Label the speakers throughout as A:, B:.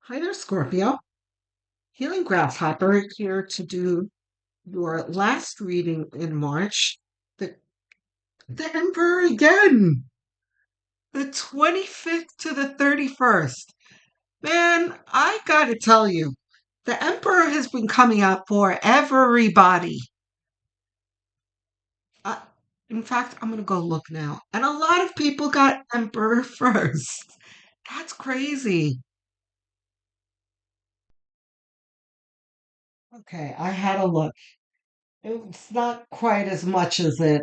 A: Hi there, Scorpio. Healing Grasshopper here to do your last reading in March. The, the Emperor again, the 25th to the 31st. Man, I gotta tell you, the Emperor has been coming up for everybody. Uh, in fact, I'm gonna go look now. And a lot of people got Emperor first. That's crazy. Okay, I had a look. It's not quite as much as it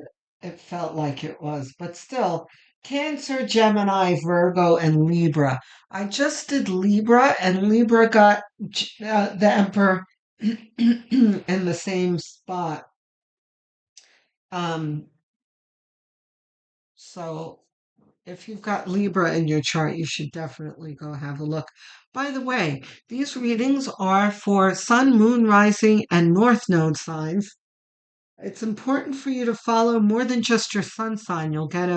A: felt like it was, but still, Cancer, Gemini, Virgo, and Libra. I just did Libra, and Libra got the Emperor in the same spot. Um, so if you've got Libra in your chart, you should definitely go have a look. By the way, these readings are for Sun, Moon, Rising, and North Node signs. It's important for you to follow more than just your sun sign. You'll get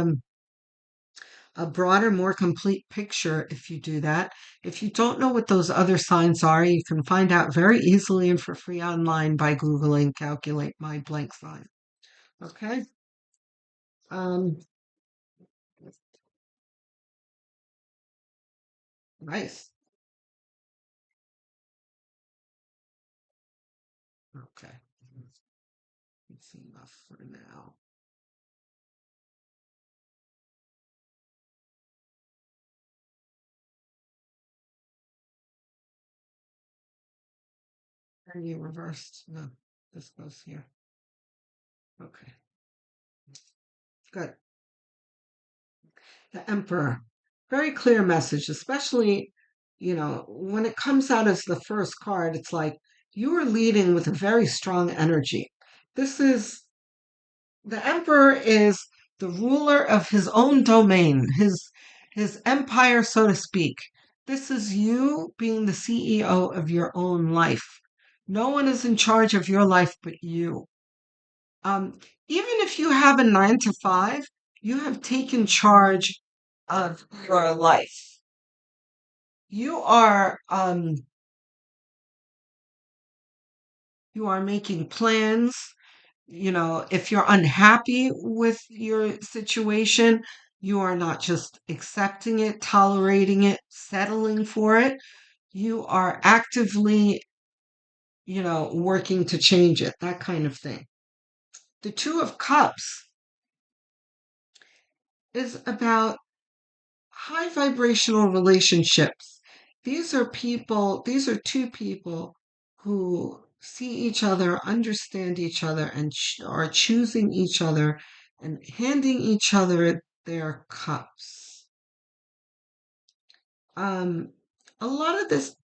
A: a broader, more complete picture if you do that. If you don't know what those other signs are, you can find out very easily and for free online by Googling calculate my blank sign. Okay? Um, nice. Okay. That's enough for now. Are you reversed? No, this goes here. Okay, good. The Emperor. Very clear message, especially, when it comes out as the first card, it's like you are leading with a very strong energy. This is the Emperor is the ruler of his own domain, his empire, so to speak. This is you being the CEO of your own life. No one is in charge of your life but you. Um, Even if you have a 9 to 5, you have taken charge of your life. You are making plans. If you're unhappy with your situation, you are not just accepting it, tolerating it, settling for it. You are actively, working to change it, that kind of thing. The Two of Cups is about high vibrational relationships. These are two people who see each other, understand each other, and are choosing each other and handing each other their cups. Um, a lot of this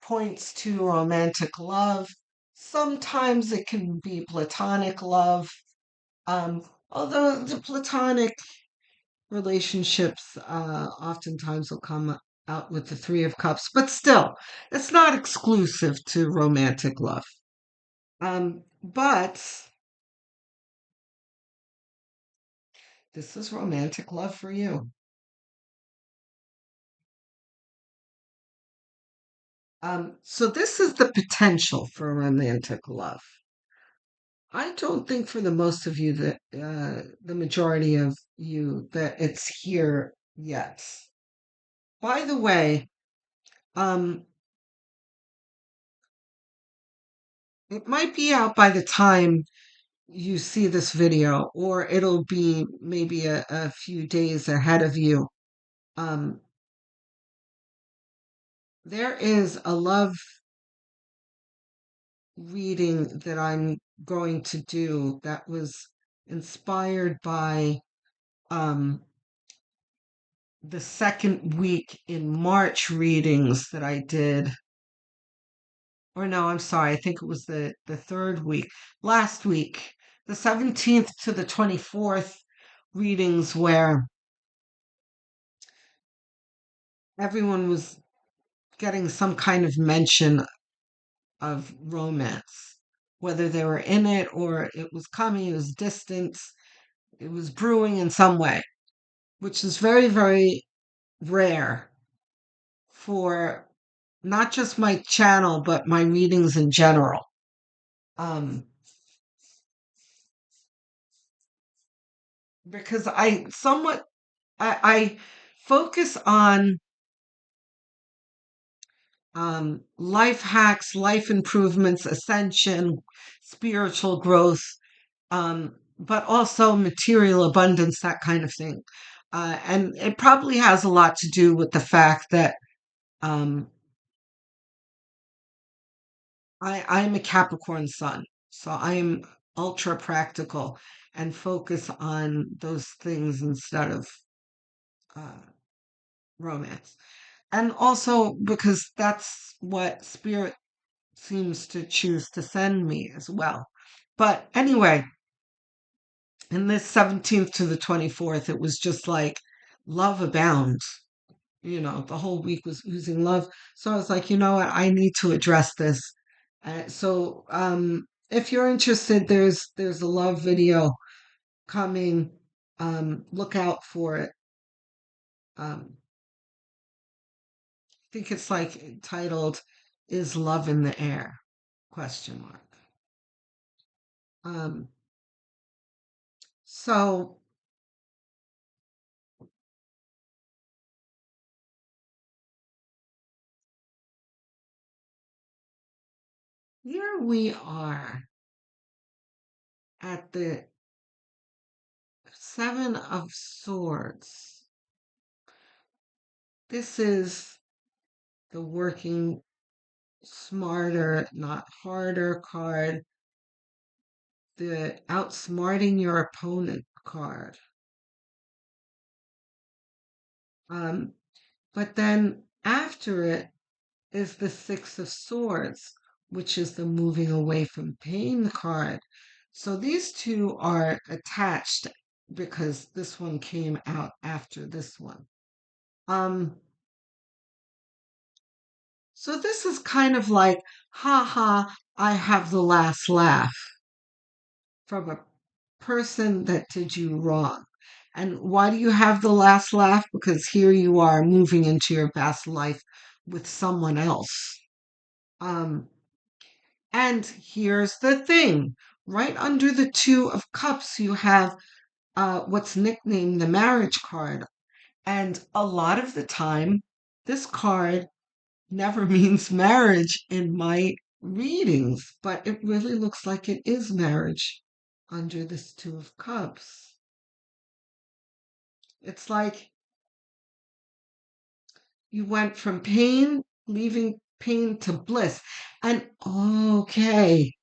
A: points to romantic love. Sometimes it can be platonic love. Although the platonic relationships oftentimes will come out with the Three of Cups, but still, it's not exclusive to romantic love. But this is romantic love for you. So this is the potential for romantic love. I don't think for the most of you that the majority of you that it's here yet. By the way, um, it might be out by the time you see this video, or it'll be maybe a few days ahead of you. Um, there is a love reading that I'm going to do that was inspired by um, the second week in March readings that I did. Or no, I'm sorry, I think it was the third week, last week, the 17th to the 24th readings where everyone was getting some kind of mention of romance, whether they were in it or it was coming, it was distant, it was brewing in some way, which is very, very rare for not just my channel, but my readings in general. Um, because I focus on life hacks, life improvements, ascension, spiritual growth, but also material abundance, that kind of thing. And it probably has a lot to do with the fact that um, I'm a Capricorn sun, so I am ultra practical and focus on those things instead of uh, romance. And also because that's what spirit seems to choose to send me as well. But anyway, in this 17th to the 24th, it was just like love abounds. The whole week was oozing love. So I was like, you know what? I need to address this. So if you're interested, there's a love video coming. Look out for it. I think it's like titled "Is Love in the Air?" Question mark. Um, so here we are at the Seven of Swords. This is the working smarter, not harder card, the outsmarting your opponent card. Um, but then after it is the Six of Swords, which is the moving away from pain card. So these two are attached because this one came out after this one. Um, so this is kind of like, ha ha, I have the last laugh from a person that did you wrong. And why do you have the last laugh? Because here you are moving into your past life with someone else. Um, and here's the thing, right under the Two of Cups, you have what's nicknamed the marriage card. And a lot of the time, this card never means marriage in my readings, but it really looks like it is marriage under this Two of Cups. It's like you went from pain, leaving pain to bliss. And okay,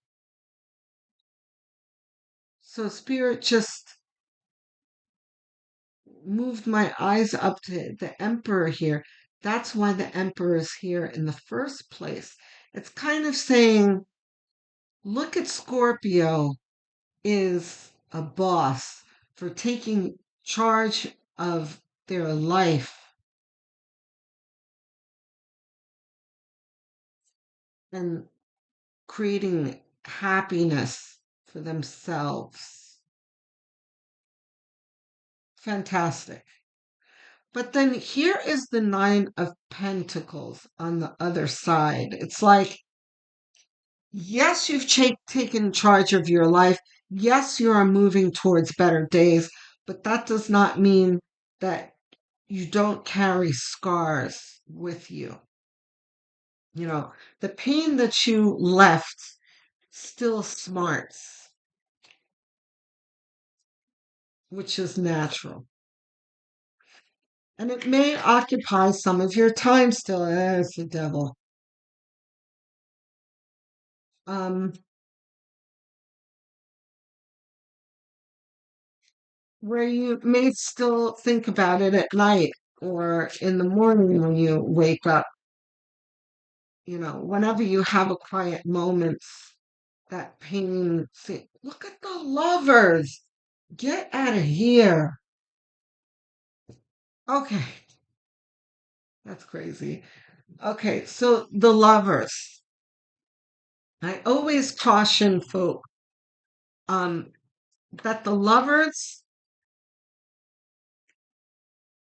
A: so Spirit just moved my eyes up to the Emperor here. That's why the Emperor is here in the first place. It's kind of saying, look at Scorpio is a boss for taking charge of their life and creating happiness for themselves. Fantastic. But then here is the Nine of Pentacles on the other side. It's like, yes, you've taken charge of your life. Yes, you are moving towards better days, but that does not mean that you don't carry scars with you. The pain that you left still smarts, which is natural. And it may occupy some of your time still. As the devil. Um, where you may still think about it at night or in the morning when you wake up, whenever you have a quiet moment, that pain. See, look at the lovers. Get out of here. Okay, that's crazy. Okay, so the lovers. I always caution folk um, that the lovers,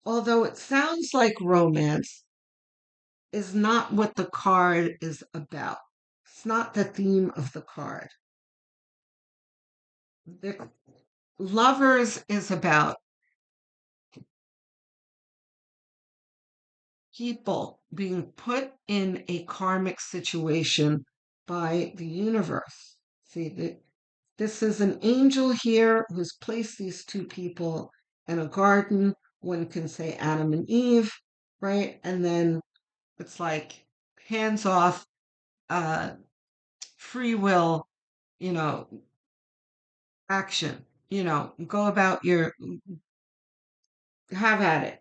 A: although it sounds like romance, is not what the card is about. It's not the theme of the card. The Lovers is about people being put in a karmic situation by the universe. See, this is an angel here who's placed these two people in a garden. One can say Adam and Eve, right? And then it's like hands off, uh, free will, you know, action. Go about have at it,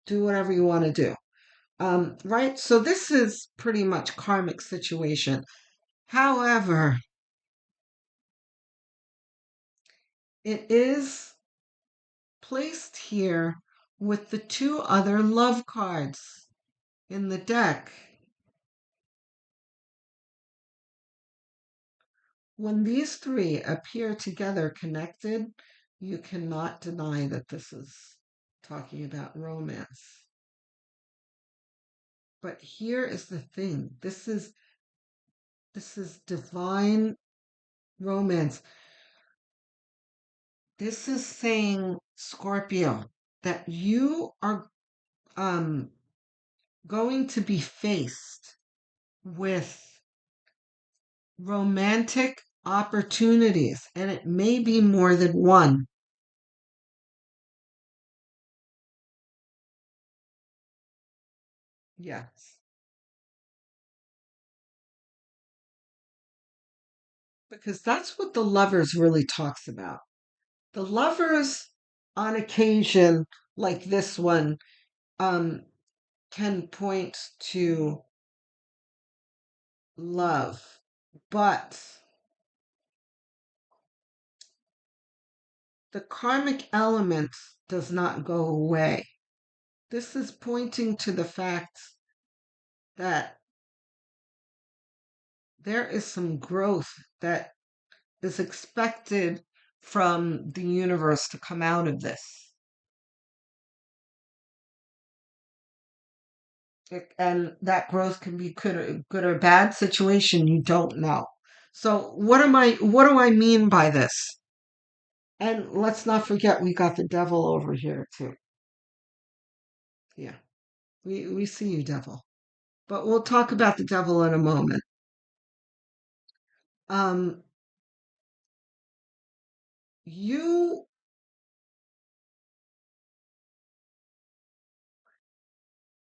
A: do whatever you want to do. Right? So this is pretty much karmic situation. However, it is placed here with the two other love cards in the deck. When these three appear together connected, you cannot deny that this is talking about romance. But here is the thing. This is divine romance. This is saying, Scorpio, that you are um, going to be faced with romantic opportunities, and it may be more than one. Yes, because that's what the lovers really talks about. The lovers, on occasion, like this one, um, can point to love, but the karmic element does not go away. This is pointing to the fact that there is some growth that is expected from the universe to come out of this. And that growth can be good or bad situation, you don't know. So what do I mean by this? And let's not forget we got the devil over here too. Yeah. We see you, devil. But we'll talk about the devil in a moment. Um you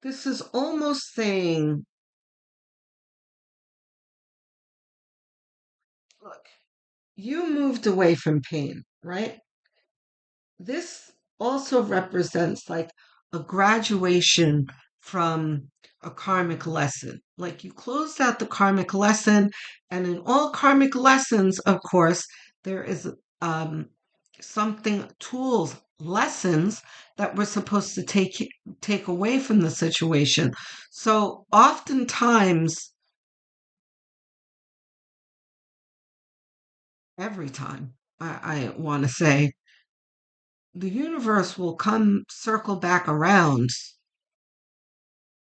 A: This is almost saying, look, you moved away from pain, right? This also represents like a graduation from a karmic lesson. Like you closed out the karmic lesson, and in all karmic lessons, of course, there is um, something, tools, lessons that we're supposed to take away from the situation. So oftentimes, every time, I want to say, the universe will come circle back around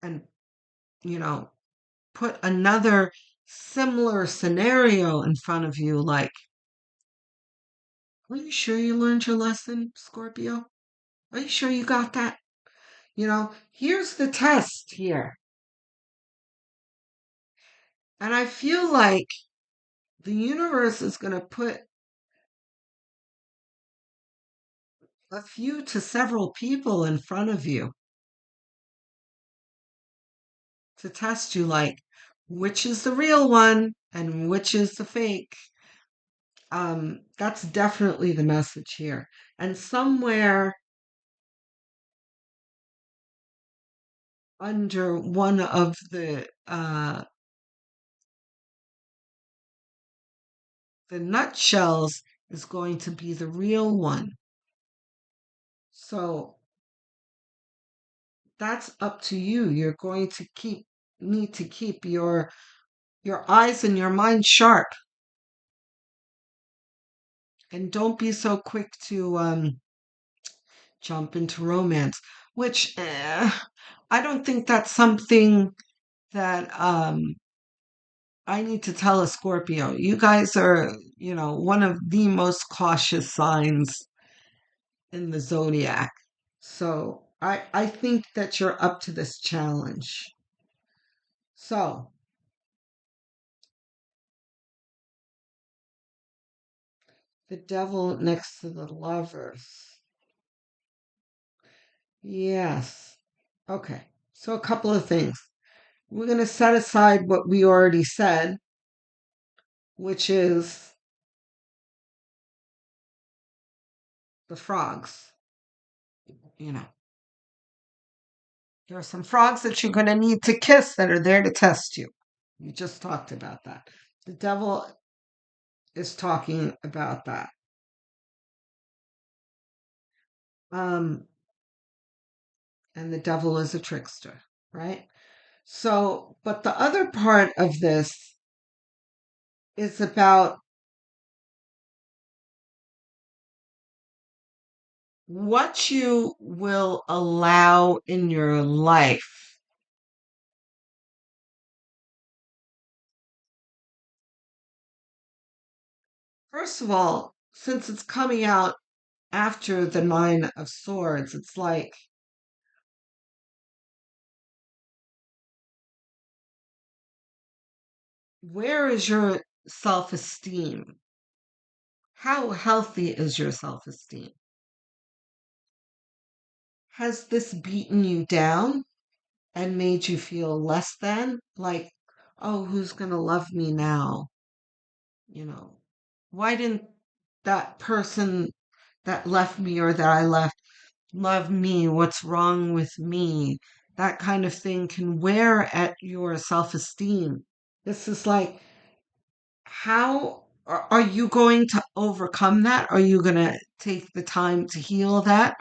A: and, you know, put another similar scenario in front of you like, are you sure you learned your lesson, Scorpio? Are you sure you got that? Here's the test here. And I feel like the universe is going to put a few to several people in front of you to test you, like, which is the real one and which is the fake. That's definitely the message here. And somewhere under one of the nutshells is going to be the real one. So that's up to you. You're going to need to keep your eyes and your mind sharp, and don't be so quick to jump into romance. Which I don't think that's something that I need to tell a Scorpio. You guys are, one of the most cautious signs in the zodiac. So I think that you're up to this challenge. So the devil next to the lovers. Yes. Okay. So a couple of things. We're going to set aside what we already said, which is the frogs. You know, there are some frogs that you're going to need to kiss that are there to test you. We just talked about that. The devil is talking about that. Um, and the devil is a trickster, right? So, but the other part of this is about what you will allow in your life. First of all, since it's coming out after the Nine of Swords, it's like, where is your self esteem? How healthy is your self esteem? Has this beaten you down and made you feel less than? Like, oh, who's going to love me now? You know, why didn't that person that left me or that I left love me? What's wrong with me? That kind of thing can wear at your self esteem. This is like, how are you going to overcome that? Are you going to take the time to heal that?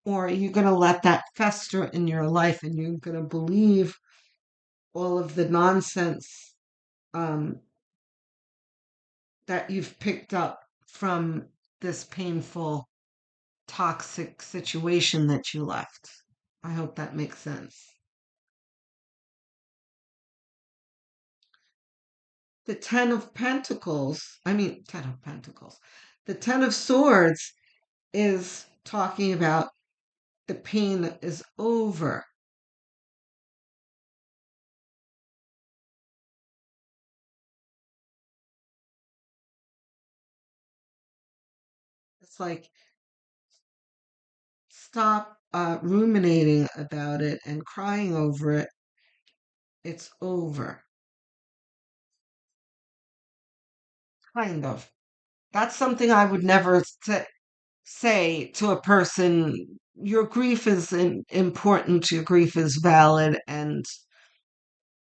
A: Or are you going to let that fester in your life and you're going to believe all of the nonsense um, that you've picked up from this painful, toxic situation that you left? I hope that makes sense. The Ten of Pentacles, I mean, Ten of Pentacles, the Ten of Swords is talking about the pain is over. It's like, stop ruminating about it and crying over it. It's over. Kind of. That's something I would never say to a person. Your grief is important, your grief is valid, and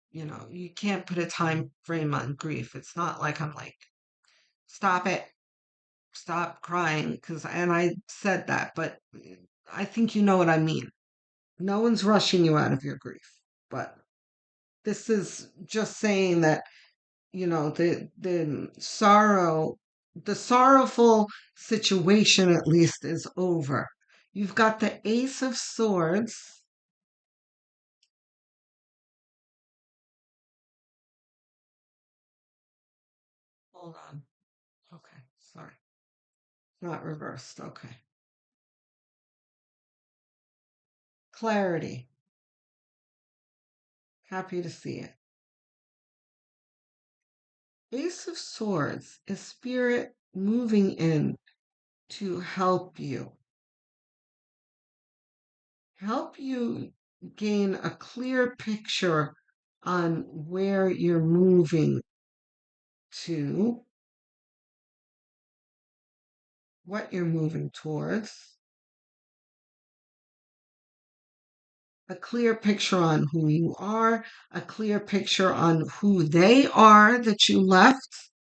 A: you can't put a time frame on grief. It's not like I'm like, stop it, stop crying, and I said that, but I think you know what I mean. No one's rushing you out of your grief, but this is just saying that, the sorrowful situation at least is over. You've got the Ace of Swords. Hold on. Okay, sorry. Not reversed. Okay. Clarity. Happy to see it. Ace of Swords is spirit moving in to help you gain a clear picture on where you're moving to, what you're moving towards, a clear picture on who you are, a clear picture on who they are that you left,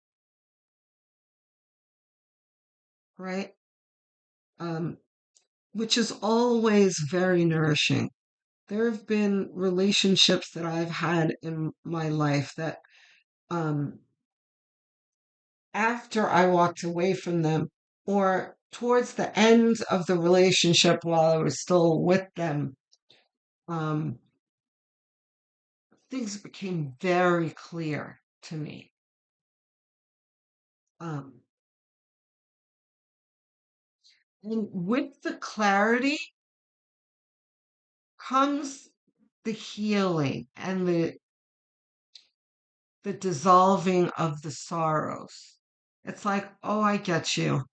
A: right? Um, which is always very nourishing. There have been relationships that I've had in my life that um, after I walked away from them, or towards the end of the relationship while I was still with them, um, things became very clear to me. Um, and with the clarity comes the healing and the dissolving of the sorrows. It's like, oh, I get you.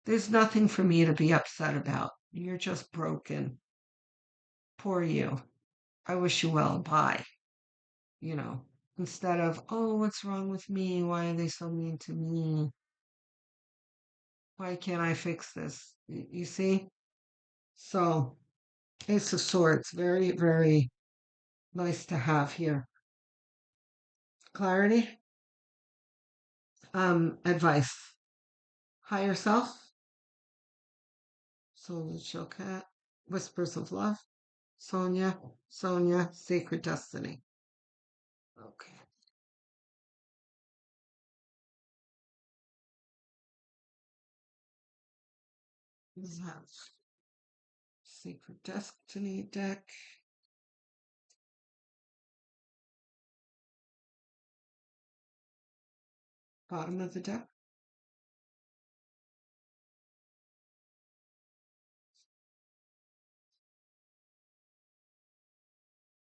A: There's nothing for me to be upset about. You're just broken. Poor you. I wish you well. Bye. You know, instead of, oh, what's wrong with me? Why are they so mean to me? Why can't I fix this? You see? So, Ace of Swords, very, very nice to have here. Clarity, advice. Higher self, Soul and Chill Cat, Whispers of Love, Sonia, Sacred Destiny. Okay. We have Sacred Destiny deck. Bottom of the deck.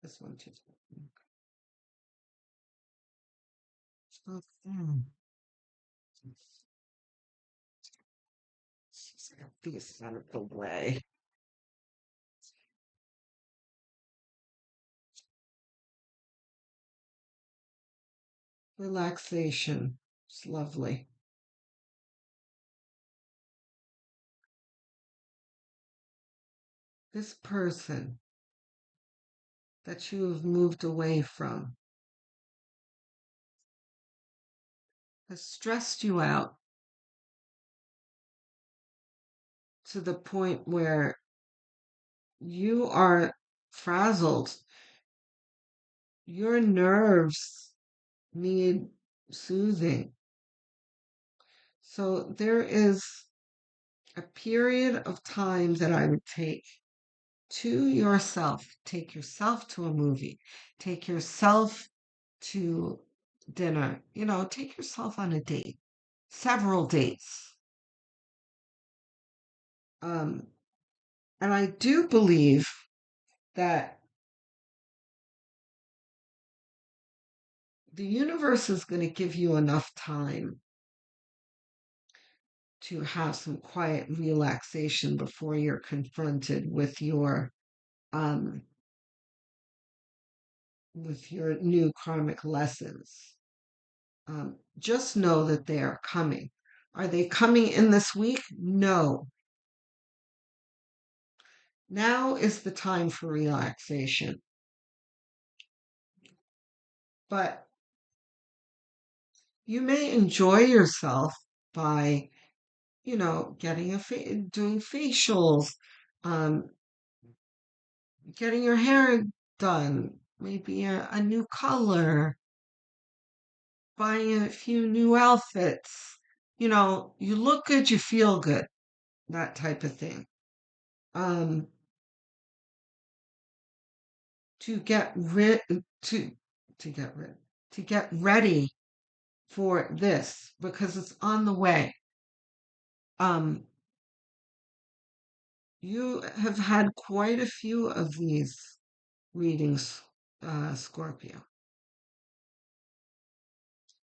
A: This one too. Okay. Just gonna be out of the way. Relaxation. It's lovely. This person that you have moved away from has stressed you out to the point where you are frazzled. Your nerves need soothing. So there is a period of time that I would take to yourself. Take yourself to a movie. Take yourself to dinner. Take yourself on a date, several dates. Um, and I do believe that the universe is going to give you enough time to have some quiet relaxation before you're confronted um with your new karmic lessons. Just know that they are coming. Are they coming in this week? No. Now is the time for relaxation. But you may enjoy yourself by, getting doing facials, um, getting your hair done, maybe a new color, buying a few new outfits. You look good, you feel good, that type of thing. Um, to get rid to get rid to get ready for this because it's on the way. Um, you have had quite a few of these readings, Scorpio.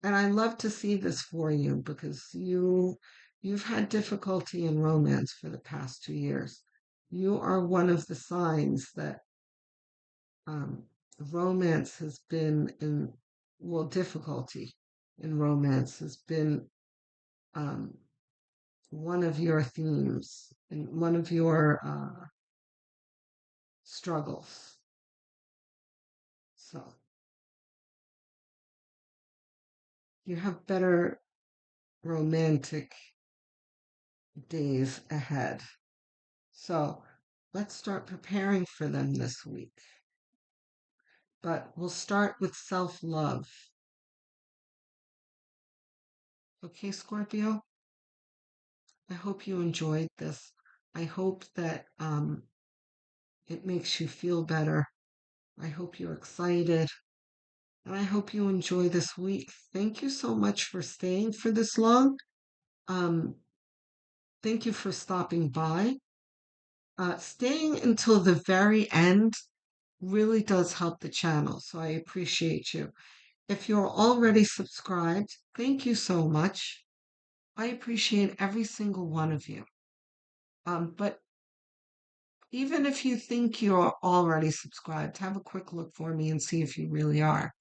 A: And I love to see this for you because you've had difficulty in romance for the past 2 years. You are one of the signs that um, romance has been in well, difficulty in romance has been um, one of your themes and one of your struggles. So you have better romantic days ahead. So let's start preparing for them this week. But we'll start with self love. Okay, Scorpio? I hope you enjoyed this. I hope that it makes you feel better. I hope you're excited. and I hope you enjoy this week. Thank you so much for staying for this long. Um, thank you for stopping by. Staying until the very end really does help the channel, so I appreciate you. If you're already subscribed, thank you so much. I appreciate every single one of you. But even if you think you're already subscribed, have a quick look for me and see if you really are.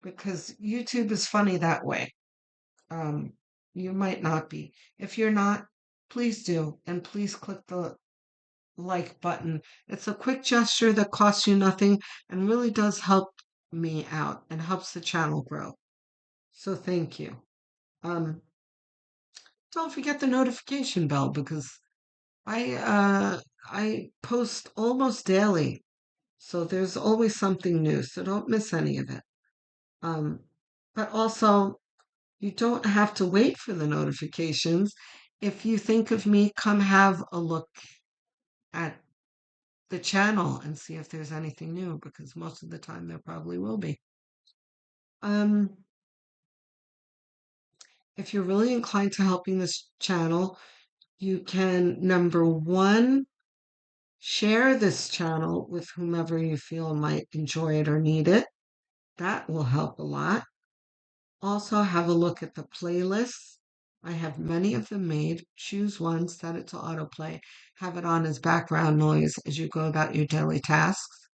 A: Because YouTube is funny that way. Um, you might not be. If you're not, please do. And please click the like button. It's a quick gesture that costs you nothing and really does help me out and helps the channel grow. So thank you. Um, don't forget the notification bell because I post almost daily. So there's always something new. So don't miss any of it. Um, but also you don't have to wait for the notifications. If you think of me, come have a look at the channel and see if there's anything new because most of the time there probably will be. Um, if you're really inclined to helping this channel, you can, number one, share this channel with whomever you feel might enjoy it or need it. That will help a lot. Also, have a look at the playlists. I have many of them made. Choose one, set it to autoplay. Have it on as background noise as you go about your daily tasks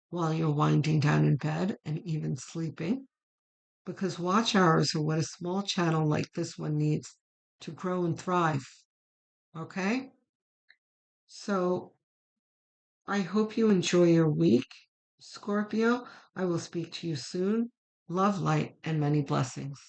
A: while you're winding down in bed and even sleeping. Because watch hours are what a small channel like this one needs to grow and thrive. Okay? So I hope you enjoy your week, Scorpio. I will speak to you soon. Love, light, and many blessings.